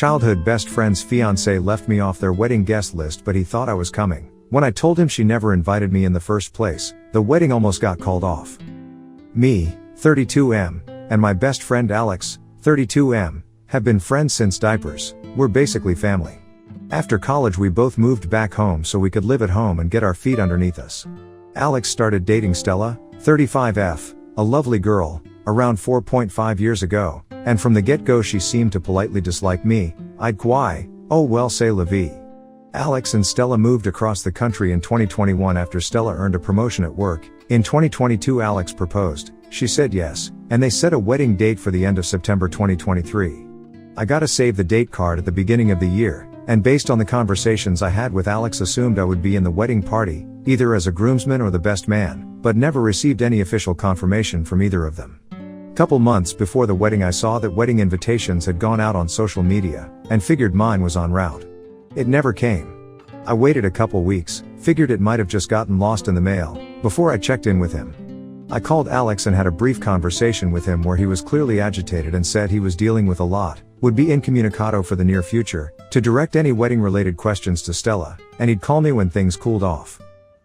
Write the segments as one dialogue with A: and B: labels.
A: Childhood best friend's fiancé left me off their wedding guest list, but he thought I was coming. When I told him she never invited me in the first place, the wedding almost got called off. Me, 32M, and my best friend Alex, 32M, have been friends since diapers. We're basically family. After college we both moved back home so we could live at home and get our feet underneath us. Alex started dating Stella, 35F, a lovely girl, around 4.5 years ago, and from the get-go she seemed to politely dislike me. I'd quoi, oh well, c'est la vie. Alex and Stella moved across the country in 2021 after Stella earned a promotion at work. In 2022 Alex proposed, she said yes, and they set a wedding date for the end of September 2023. I got a save the date card at the beginning of the year, and based on the conversations I had with Alex assumed I would be in the wedding party, either as a groomsman or the best man, but never received any official confirmation from either of them. Couple months before the wedding I saw that wedding invitations had gone out on social media, and figured mine was en route. It never came. I waited a couple weeks, figured it might have just gotten lost in the mail, before I checked in with him. I called Alex and had a brief conversation with him where he was clearly agitated and said he was dealing with a lot, would be incommunicado for the near future, to direct any wedding related questions to Stella, and he'd call me when things cooled off.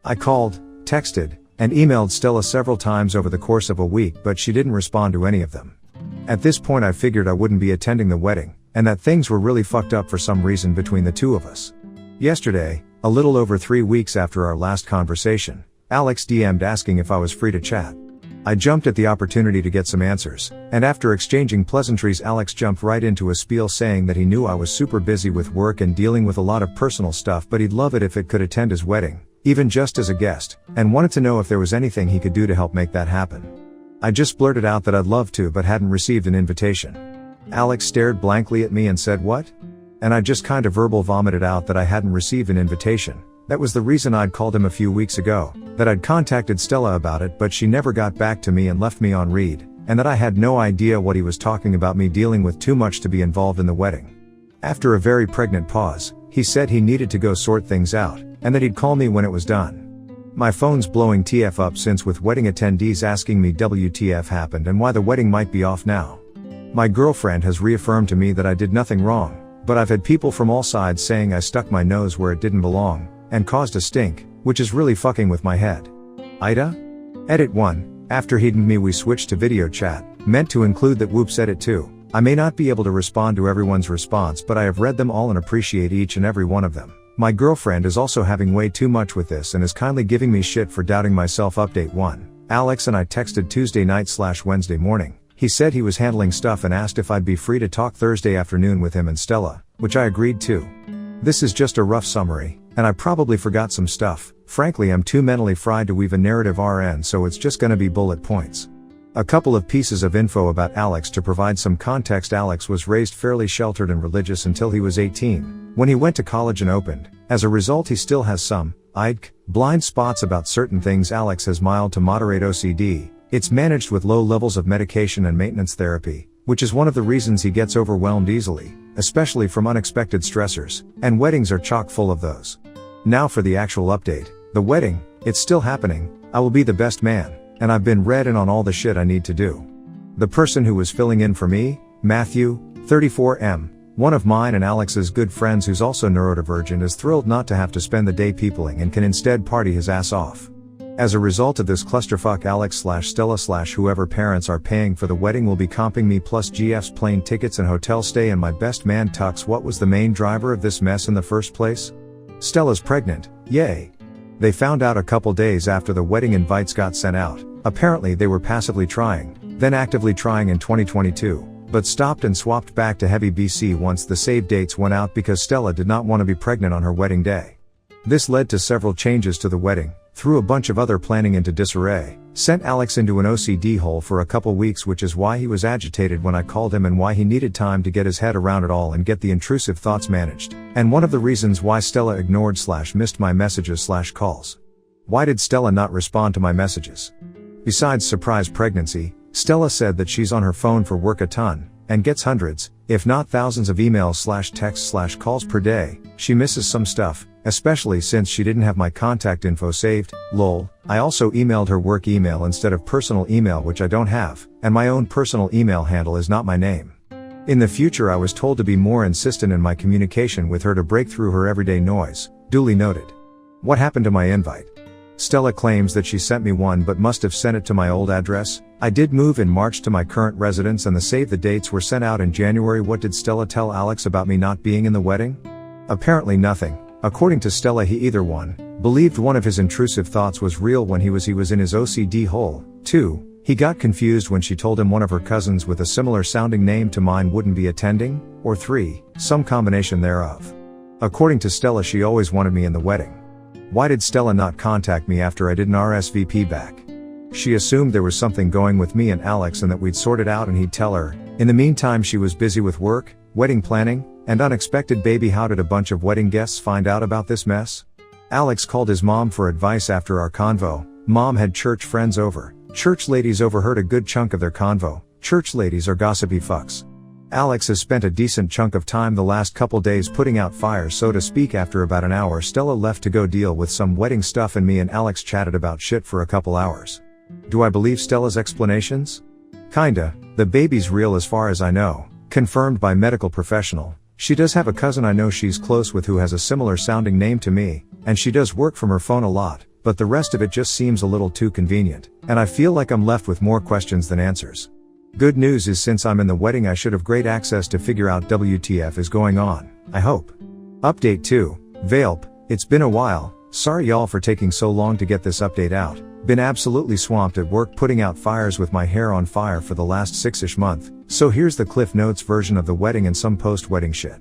A: I called, texted, and emailed Stella several times over the course of a week, but she didn't respond to any of them. At this point I figured I wouldn't be attending the wedding, and that things were really fucked up for some reason between the two of us. Yesterday, a little over 3 weeks after our last conversation, Alex DM'd asking if I was free to chat. I jumped at the opportunity to get some answers, and after exchanging pleasantries Alex jumped right into a spiel saying that he knew I was super busy with work and dealing with a lot of personal stuff, but he'd love it if it could attend his wedding, even just as a guest, and wanted to know if there was anything he could do to help make that happen. I just blurted out that I'd love to but hadn't received an invitation. Alex stared blankly at me and said, "What?" And I just kinda verbal vomited out that I hadn't received an invitation. That was the reason I'd called him a few weeks ago, that I'd contacted Stella about it but she never got back to me and left me on read, and that I had no idea what he was talking about me dealing with too much to be involved in the wedding. After a very pregnant pause, he said he needed to go sort things out, and that he'd call me when it was done. My phone's blowing TF up since with wedding attendees asking me WTF happened and why the wedding might be off now. My girlfriend has reaffirmed to me that I did nothing wrong, but I've had people from all sides saying I stuck my nose where it didn't belong, and caused a stink, which is really fucking with my head. Ida? Edit 1, after he'd and me we switched to video chat, meant to include that whoops edit 2. I may not be able to respond to everyone's response but I have read them all and appreciate each and every one of them. My girlfriend is also having way too much with this and is kindly giving me shit for doubting myself. Update 1. Alex and I texted Tuesday night/Wednesday morning. He said he was handling stuff and asked if I'd be free to talk Thursday afternoon with him and Stella, which I agreed to. This is just a rough summary, and I probably forgot some stuff. Frankly, I'm too mentally fried to weave a narrative RN, so it's just gonna be bullet points. A couple of pieces of info about Alex to provide some context. Alex was raised fairly sheltered and religious until he was 18, when he went to college and opened. As a result he still has some blind spots about certain things. Alex has mild to moderate OCD. It's managed with low levels of medication and maintenance therapy, which is one of the reasons he gets overwhelmed easily, especially from unexpected stressors, and weddings are chock full of those. Now for the actual update. The wedding, it's still happening. I will be the best man, and I've been read in on all the shit I need to do. The person who was filling in for me, Matthew, 34M, one of mine and Alex's good friends who's also neurodivergent, is thrilled not to have to spend the day peopling and can instead party his ass off. As a result of this clusterfuck, Alex/Stella/whoever parents are paying for the wedding will be comping me plus GF's plane tickets and hotel stay and my best man Tux. What was the main driver of this mess in the first place? Stella's pregnant, yay. They found out a couple days after the wedding invites got sent out. Apparently they were passively trying, then actively trying in 2022, but stopped and swapped back to heavy BC once the save dates went out because Stella did not want to be pregnant on her wedding day. This led to several changes to the wedding, threw a bunch of other planning into disarray, sent Alex into an OCD hole for a couple weeks, which is why he was agitated when I called him and why he needed time to get his head around it all and get the intrusive thoughts managed, and one of the reasons why Stella ignored/missed my messages/calls. Why did Stella not respond to my messages? Besides surprise pregnancy, Stella said that she's on her phone for work a ton, and gets hundreds, if not thousands of emails/texts/calls per day. She misses some stuff, especially since she didn't have my contact info saved. Lol. I also emailed her work email instead of personal email, which I don't have, and my own personal email handle is not my name. In the future I was told to be more insistent in my communication with her to break through her everyday noise. Duly noted. What happened to my invite? Stella claims that she sent me one but must have sent it to my old address. I did move in March to my current residence and the save the dates were sent out in January. What did Stella tell Alex about me not being in the wedding? Apparently nothing. According to Stella, he either 1. Believed one of his intrusive thoughts was real when he was in his OCD hole. 2. He got confused when she told him one of her cousins with a similar sounding name to mine wouldn't be attending. Or 3. Some combination thereof. According to Stella, she always wanted me in the wedding. Why did Stella not contact me after I didn't RSVP back? She assumed there was something going with me and Alex and that we'd sort it out and he'd tell her. In the meantime she was busy with work, wedding planning, and unexpected baby. How did a bunch of wedding guests find out about this mess? Alex called his mom for advice after our convo. Mom had church friends over. Church ladies overheard a good chunk of their convo. Church ladies are gossipy fucks. Alex has spent a decent chunk of time the last couple days putting out fires, so to speak. After about an hour Stella left to go deal with some wedding stuff and me and Alex chatted about shit for a couple hours. Do I believe Stella's explanations? Kinda. The baby's real as far as I know. Confirmed by medical professional. She does have a cousin I know she's close with who has a similar sounding name to me, and she does work from her phone a lot, but the rest of it just seems a little too convenient, and I feel like I'm left with more questions than answers. Good news is since I'm in the wedding I should have great access to figure out WTF is going on, I hope. Update 2. Valp, it's been a while, sorry y'all for taking so long to get this update out. Been absolutely swamped at work putting out fires with my hair on fire for the last 6-ish month, so here's the Cliff Notes version of the wedding and some post-wedding shit.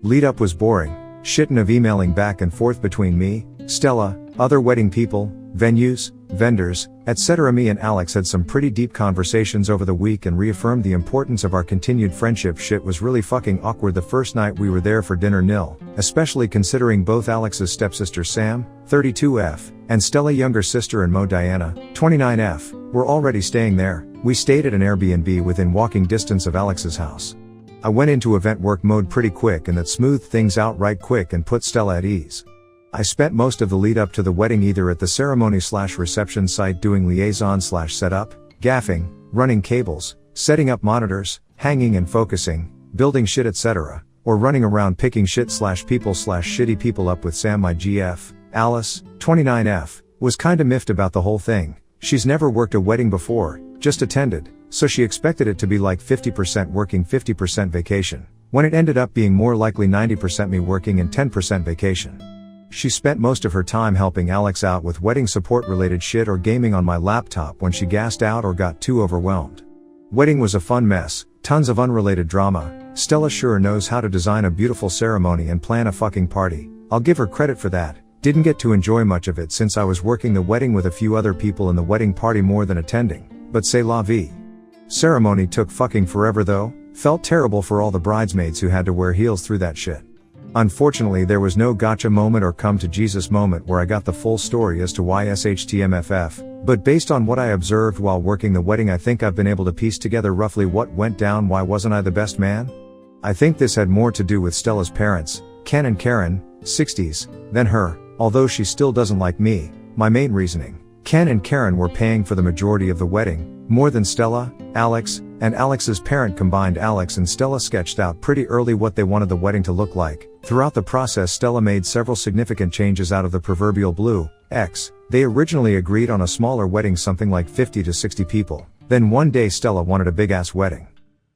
A: Lead up was boring, shittin' of emailing back and forth between me, Stella, other wedding people, venues, vendors, etc. Me and Alex had some pretty deep conversations over the week and reaffirmed the importance of our continued friendship. Shit was really fucking awkward the first night we were there for dinner nil, especially considering both Alex's stepsister Sam, 32F, and Stella younger sister and Mo Diana, 29F, were already staying there. We stayed at an Airbnb within walking distance of Alex's house. I went into event work mode pretty quick and that smoothed things out right quick and put Stella at ease. I spent most of the lead up to the wedding either at the ceremony/reception site doing liaison/setup, gaffing, running cables, setting up monitors, hanging and focusing, building shit etc., or running around picking shit/people/shitty people up with Sam. My GF, Alice, 29F, was kinda miffed about the whole thing. She's never worked a wedding before, just attended, so she expected it to be like 50% working 50% vacation, when it ended up being more likely 90% me working and 10% vacation. She spent most of her time helping Alex out with wedding support related shit or gaming on my laptop when she gassed out or got too overwhelmed. Wedding was a fun mess, tons of unrelated drama. Stella sure knows how to design a beautiful ceremony and plan a fucking party. I'll give her credit for that. Didn't get to enjoy much of it since I was working the wedding with a few other people in the wedding party more than attending, but c'est la vie. Ceremony took fucking forever though, felt terrible for all the bridesmaids who had to wear heels through that shit. Unfortunately there was no gotcha moment or come to Jesus moment where I got the full story as to why SHTMFF, but based on what I observed while working the wedding I think I've been able to piece together roughly what went down. Why wasn't I the best man? I think this had more to do with Stella's parents, Ken and Karen, 60s, than her, although she still doesn't like me. My main reasoning: Ken and Karen were paying for the majority of the wedding, more than Stella, Alex, and Alex's parent combined. Alex and Stella sketched out pretty early what they wanted the wedding to look like. Throughout the process Stella made several significant changes out of the proverbial blue X. They originally agreed on a smaller wedding, something like 50 to 60 people. Then one day Stella wanted a big ass wedding.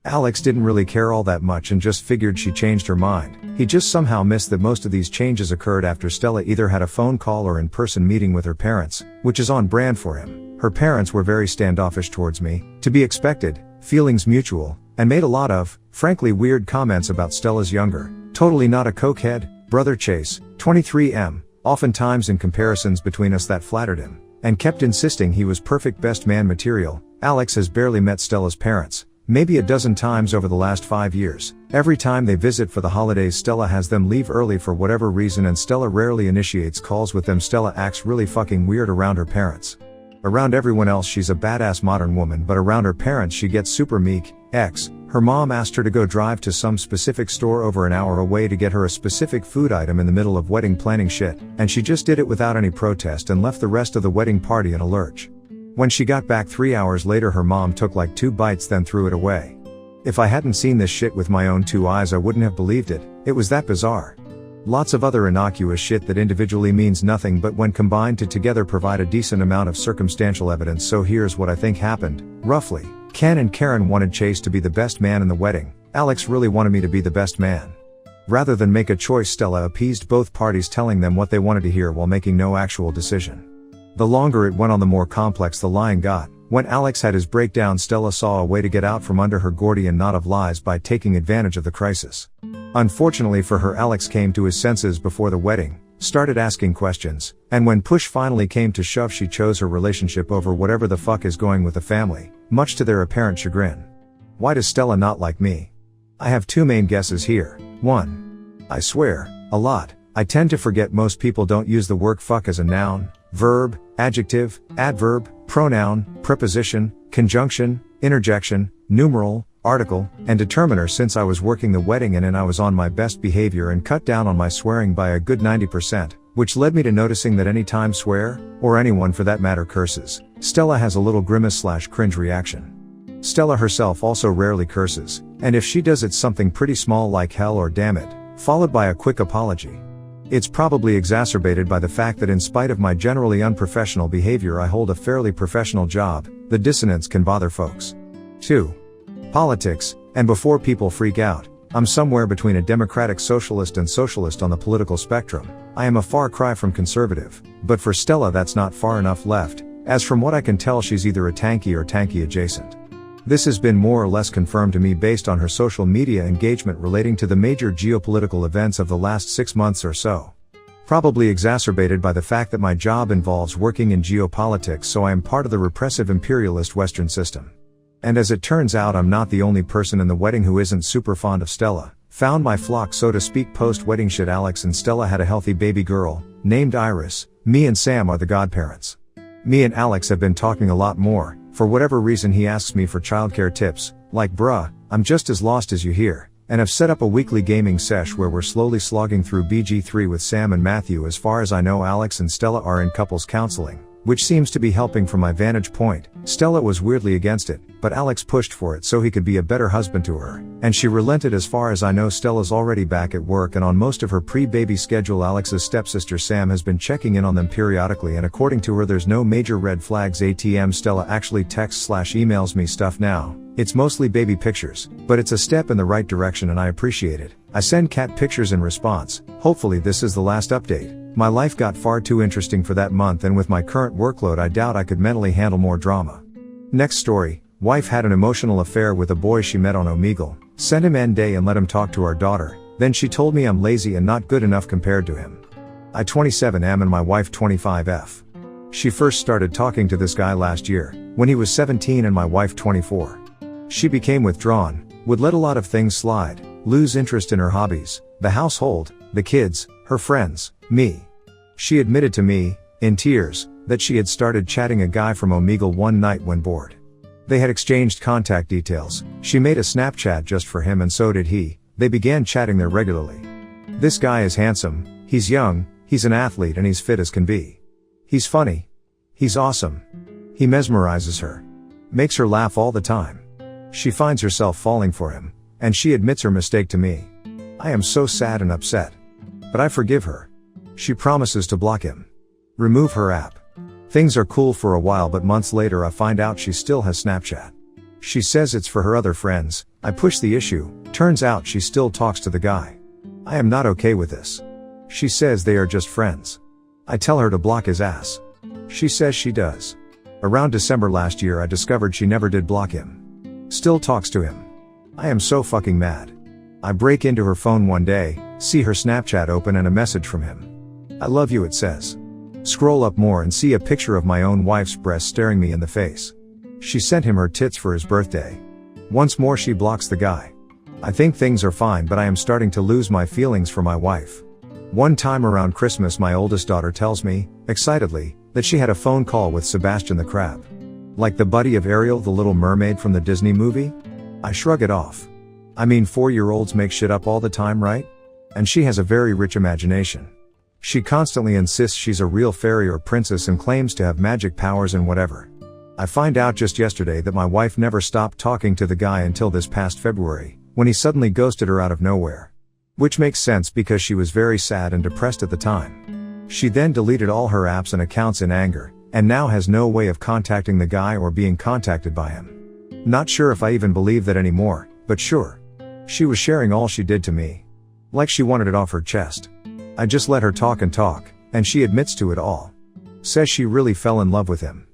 A: Alex didn't really care all that much and just figured she changed her mind. He just somehow missed that most of these changes occurred after Stella either had a phone call or in-person meeting with her parents, which is on brand for him. Her parents were very standoffish towards me, to be expected, feelings mutual, and made a lot of, frankly weird comments about Stella's younger, totally not a cokehead, brother Chase, 23M, oftentimes in comparisons between us that flattered him, and kept insisting he was perfect best man material. Alex has barely met Stella's parents, maybe a dozen times over the last 5 years. Every time they visit for the holidays Stella has them leave early for whatever reason and Stella rarely initiates calls with them. Stella acts really fucking weird around her parents. Around everyone else she's a badass modern woman, but around her parents she gets super meek. Her mom asked her to go drive to some specific store over an hour away to get her a specific food item in the middle of wedding planning shit, and she just did it without any protest and left the rest of the wedding party in a lurch. When she got back 3 hours later her mom took like 2 bites then threw it away. If I hadn't seen this shit with my own 2 eyes I wouldn't have believed it, it was that bizarre. Lots of other innocuous shit that individually means nothing but when combined to together provide a decent amount of circumstantial evidence. So here's what I think happened, roughly. Ken and Karen wanted Chase to be the best man in the wedding. Alex really wanted me to be the best man. Rather than make a choice, Stella appeased both parties, telling them what they wanted to hear while making no actual decision. The longer it went on, the more complex the lying got. When Alex had his breakdown, Stella saw a way to get out from under her Gordian knot of lies by taking advantage of the crisis. Unfortunately for her, Alex came to his senses before the wedding, started asking questions, and when push finally came to shove, she chose her relationship over whatever the fuck is going with the family, much to their apparent chagrin. Why does Stella not like me? I have 2 main guesses here. 1. I swear a lot. I tend to forget most people don't use the word fuck as a noun, verb, adjective, adverb, pronoun, preposition, conjunction, interjection, numeral, article, and determiner. Since I was working the wedding and I was on my best behavior and cut down on my swearing by a good 90%, which led me to noticing that any time swear, or anyone for that matter curses, Stella has a little grimace/cringe reaction. Stella herself also rarely curses, and if she does, it's something pretty small like hell or damn it, followed by a quick apology. It's probably exacerbated by the fact that in spite of my generally unprofessional behavior I hold a fairly professional job. The dissonance can bother folks. 2. Politics, and before people freak out, I'm somewhere between a democratic socialist and socialist on the political spectrum. I am a far cry from conservative, but for Stella that's not far enough left, as from what I can tell she's either a tanky or tanky adjacent. This has been more or less confirmed to me based on her social media engagement relating to the major geopolitical events of the last 6 months or so. Probably exacerbated by the fact that my job involves working in geopolitics, so I am part of the repressive imperialist Western system. And as it turns out, I'm not the only person in the wedding who isn't super fond of Stella. Found my flock, so to speak, post-wedding shit. Alex and Stella had a healthy baby girl, named Iris. Me and Sam are the godparents. Me and Alex have been talking a lot more. For whatever reason he asks me for childcare tips, like bruh, I'm just as lost as you hear, and have set up a weekly gaming sesh where we're slowly slogging through BG3 with Sam and Matthew. As far as I know, Alex and Stella are in couples counseling, which seems to be helping from my vantage point. Stella was weirdly against it, but Alex pushed for it so he could be a better husband to her, and she relented. As far as I know, Stella's already back at work and on most of her pre-baby schedule. Alex's stepsister Sam has been checking in on them periodically, and according to her there's no major red flags. ATM Stella actually texts/emails me stuff now. It's mostly baby pictures, but it's a step in the right direction and I appreciate it. I send cat pictures in response. Hopefully this is the last update. My life got far too interesting for that month, and with my current workload I doubt I could mentally handle more drama. Next story. Wife had an emotional affair with a boy she met on Omegle. Sent him N-day and let him talk to our daughter. Then she told me I'm lazy and not good enough compared to him. I 27M and my wife 25F. She first started talking to this guy last year, when he was 17 and my wife 24. She became withdrawn, would let a lot of things slide, lose interest in her hobbies, the household, the kids, her friends, me. She admitted to me, in tears, that she had started chatting a guy from Omegle one night when bored. They had exchanged contact details. She made a Snapchat just for him and so did he. They began chatting there regularly. This guy is handsome, he's young, he's an athlete, and he's fit as can be. He's funny. He's awesome. He mesmerizes her. Makes her laugh all the time. She finds herself falling for him, and she admits her mistake to me. I am so sad and upset. But I forgive her. She promises to block him. Remove her app. Things are cool for a while, but months later I find out she still has Snapchat. She says it's for her other friends. I push the issue. Turns out she still talks to the guy. I am not okay with this. She says they are just friends. I tell her to block his ass. She says she does. Around December last year I discovered she never did block him. Still talks to him. I am so fucking mad. I break into her phone one day, see her Snapchat open and a message from him. I love you, it says. Scroll up more and see a picture of my own wife's breast staring me in the face. She sent him her tits for his birthday. Once more she blocks the guy. I think things are fine, but I am starting to lose my feelings for my wife. One time around Christmas my oldest daughter tells me, excitedly, that she had a phone call with Sebastian the Crab. Like the buddy of Ariel the Little Mermaid from the Disney movie? I shrug it off. I mean, 4-year-olds make shit up all the time, right? And she has a very rich imagination. She constantly insists she's a real fairy or princess and claims to have magic powers and whatever. I find out just yesterday that my wife never stopped talking to the guy until this past February, when he suddenly ghosted her out of nowhere. Which makes sense because she was very sad and depressed at the time. She then deleted all her apps and accounts in anger, and now has no way of contacting the guy or being contacted by him. Not sure if I even believe that anymore, but sure. She was sharing all she did to me. Like she wanted it off her chest. I just let her talk, and she admits to it all. Says she really fell in love with him.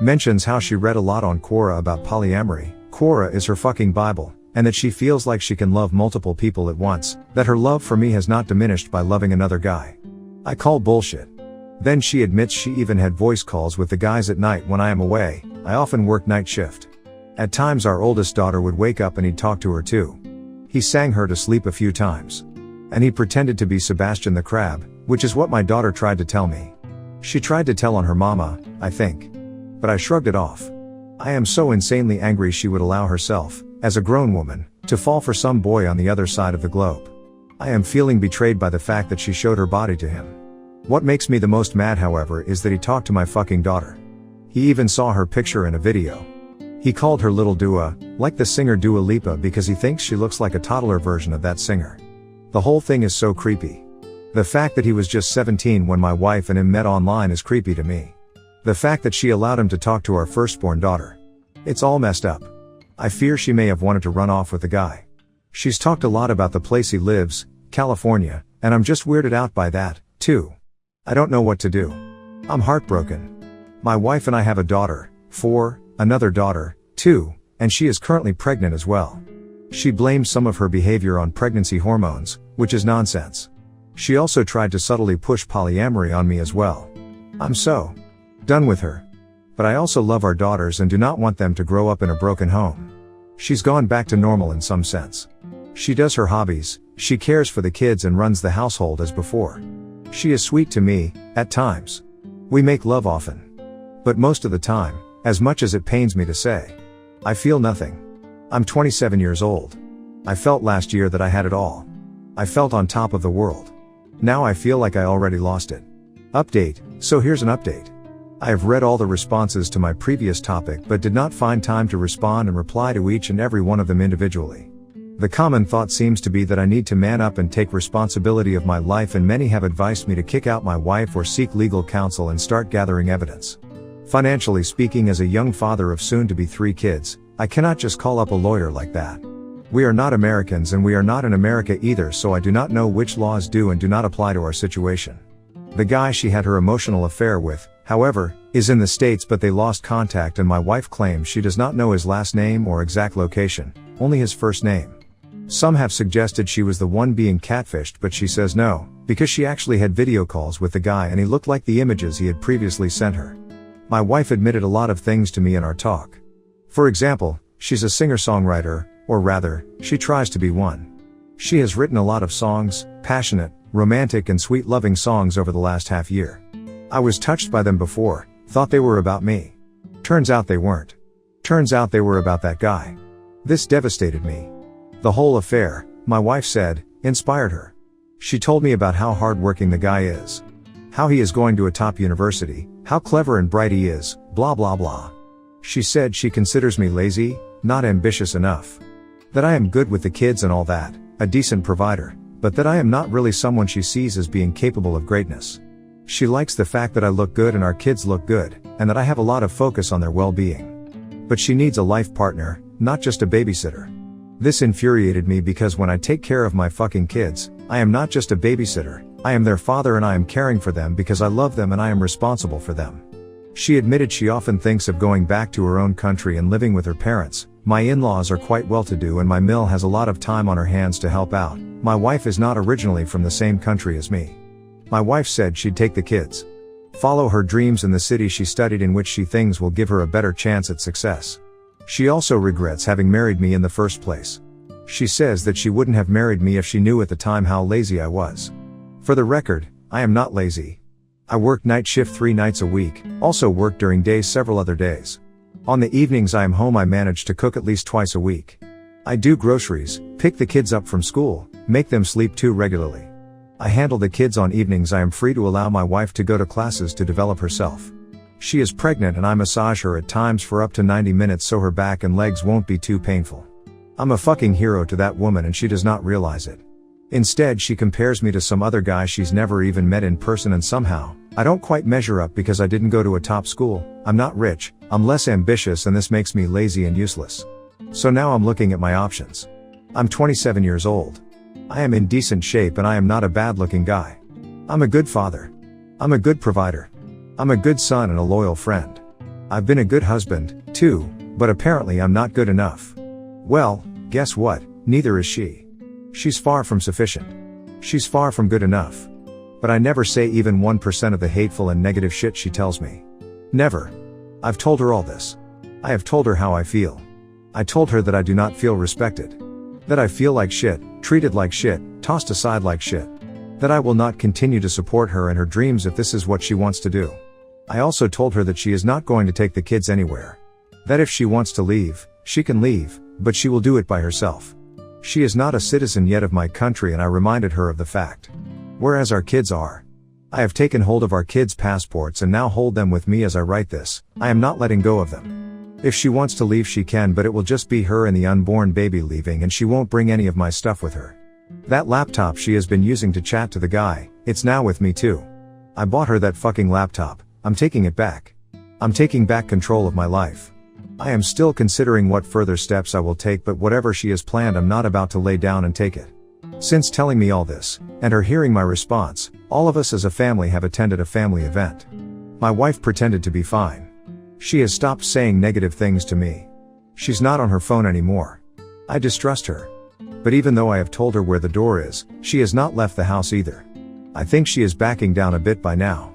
A: Mentions how she read a lot on Quora about polyamory, Quora is her fucking Bible, and that she feels like she can love multiple people at once, that her love for me has not diminished by loving another guy. I call bullshit. Then she admits she even had voice calls with the guys at night when I am away. I often work night shift. At times our oldest daughter would wake up and he'd talk to her too. He sang her to sleep a few times. And he pretended to be Sebastian the Crab, which is what my daughter tried to tell me. She tried to tell on her mama, I think. But I shrugged it off. I am so insanely angry she would allow herself, as a grown woman, to fall for some boy on the other side of the globe. I am feeling betrayed by the fact that she showed her body to him. What makes me the most mad, however, is that he talked to my fucking daughter. He even saw her picture in a video. He called her Little Dua, like the singer Dua Lipa, because he thinks she looks like a toddler version of that singer. The whole thing is so creepy. The fact that he was just 17 when my wife and him met online is creepy to me. The fact that she allowed him to talk to our firstborn daughter. It's all messed up. I fear she may have wanted to run off with the guy. She's talked a lot about the place he lives, California, and I'm just weirded out by that, too. I don't know what to do. I'm heartbroken. My wife and I have a daughter, 4, another daughter, 2, and she is currently pregnant as well. She blames some of her behavior on pregnancy hormones, which is nonsense. She also tried to subtly push polyamory on me as well. I'm so done with her. But I also love our daughters and do not want them to grow up in a broken home. She's gone back to normal in some sense. She does her hobbies, she cares for the kids and runs the household as before. She is sweet to me, at times. We make love often. But most of the time, as much as it pains me to say, I feel nothing. I'm 27 years old. I felt last year that I had it all. I felt on top of the world. Now I feel like I already lost it. Update, so here's an update. I have read all the responses to my previous topic but did not find time to respond and reply to each and every one of them individually. The common thought seems to be that I need to man up and take responsibility of my life, and many have advised me to kick out my wife or seek legal counsel and start gathering evidence. Financially speaking, as a young father of soon-to-be 3 kids, I cannot just call up a lawyer like that. We are not Americans and we are not in America either, so I do not know which laws do and do not apply to our situation. The guy she had her emotional affair with, however, is in the States, but they lost contact and my wife claims she does not know his last name or exact location, only his first name. Some have suggested she was the one being catfished, but she says no, because she actually had video calls with the guy and he looked like the images he had previously sent her. My wife admitted a lot of things to me in our talk. For example, she's a singer-songwriter, or rather, she tries to be one. She has written a lot of songs, passionate, romantic and sweet loving songs over the last half year. I was touched by them before, thought they were about me. Turns out they weren't. Turns out they were about that guy. This devastated me. The whole affair, my wife said, inspired her. She told me about how hardworking the guy is. How he is going to a top university, how clever and bright he is, blah blah blah. She said she considers me lazy, not ambitious enough. That I am good with the kids and all that, a decent provider, but that I am not really someone she sees as being capable of greatness. She likes the fact that I look good and our kids look good, and that I have a lot of focus on their well-being. But she needs a life partner, not just a babysitter. This infuriated me because when I take care of my fucking kids, I am not just a babysitter, I am their father and I am caring for them because I love them and I am responsible for them. She admitted she often thinks of going back to her own country and living with her parents. My in-laws are quite well-to-do and my mill has a lot of time on her hands to help out. My wife is not originally from the same country as me. My wife said she'd take the kids. Follow her dreams in the city she studied in, which she thinks will give her a better chance at success. She also regrets having married me in the first place. She says that she wouldn't have married me if she knew at the time how lazy I was. For the record, I am not lazy. I work night shift 3 nights a week, also work during days several other days. On the evenings I am home. I manage to cook at least twice a week. I do groceries, pick the kids up from school, make them sleep too regularly. I handle the kids on evenings. I am free to allow my wife to go to classes to develop herself. She is pregnant and I massage her at times for up to 90 minutes so her back and legs won't be too painful. I'm a fucking hero to that woman and she does not realize it. Instead, she compares me to some other guy she's never even met in person, and somehow, I don't quite measure up because I didn't go to a top school, I'm not rich, I'm less ambitious, and this makes me lazy and useless. So now I'm looking at my options. I'm 27 years old. I am in decent shape and I am not a bad looking guy. I'm a good father. I'm a good provider. I'm a good son and a loyal friend. I've been a good husband, too, but apparently I'm not good enough. Well, guess what? Neither is she. She's far from sufficient. She's far from good enough. But I never say even 1% of the hateful and negative shit she tells me. Never. I've told her all this. I have told her how I feel. I told her that I do not feel respected. That I feel like shit, treated like shit, tossed aside like shit. That I will not continue to support her and her dreams if this is what she wants to do. I also told her that she is not going to take the kids anywhere. That if she wants to leave, she can leave, but she will do it by herself. She is not a citizen yet of my country, and I reminded her of the fact. Whereas our kids are. I have taken hold of our kids' passports and now hold them with me as I write this. I am not letting go of them. If she wants to leave she can, but it will just be her and the unborn baby leaving, and she won't bring any of my stuff with her. That laptop she has been using to chat to the guy, it's now with me too. I bought her that fucking laptop. I'm taking it back. I'm taking back control of my life. I am still considering what further steps I will take, but whatever she has planned, I'm not about to lay down and take it. Since telling me all this, and her hearing my response, all of us as a family have attended a family event. My wife pretended to be fine. She has stopped saying negative things to me. She's not on her phone anymore. I distrust her. But even though I have told her where the door is, she has not left the house either. I think she is backing down a bit by now.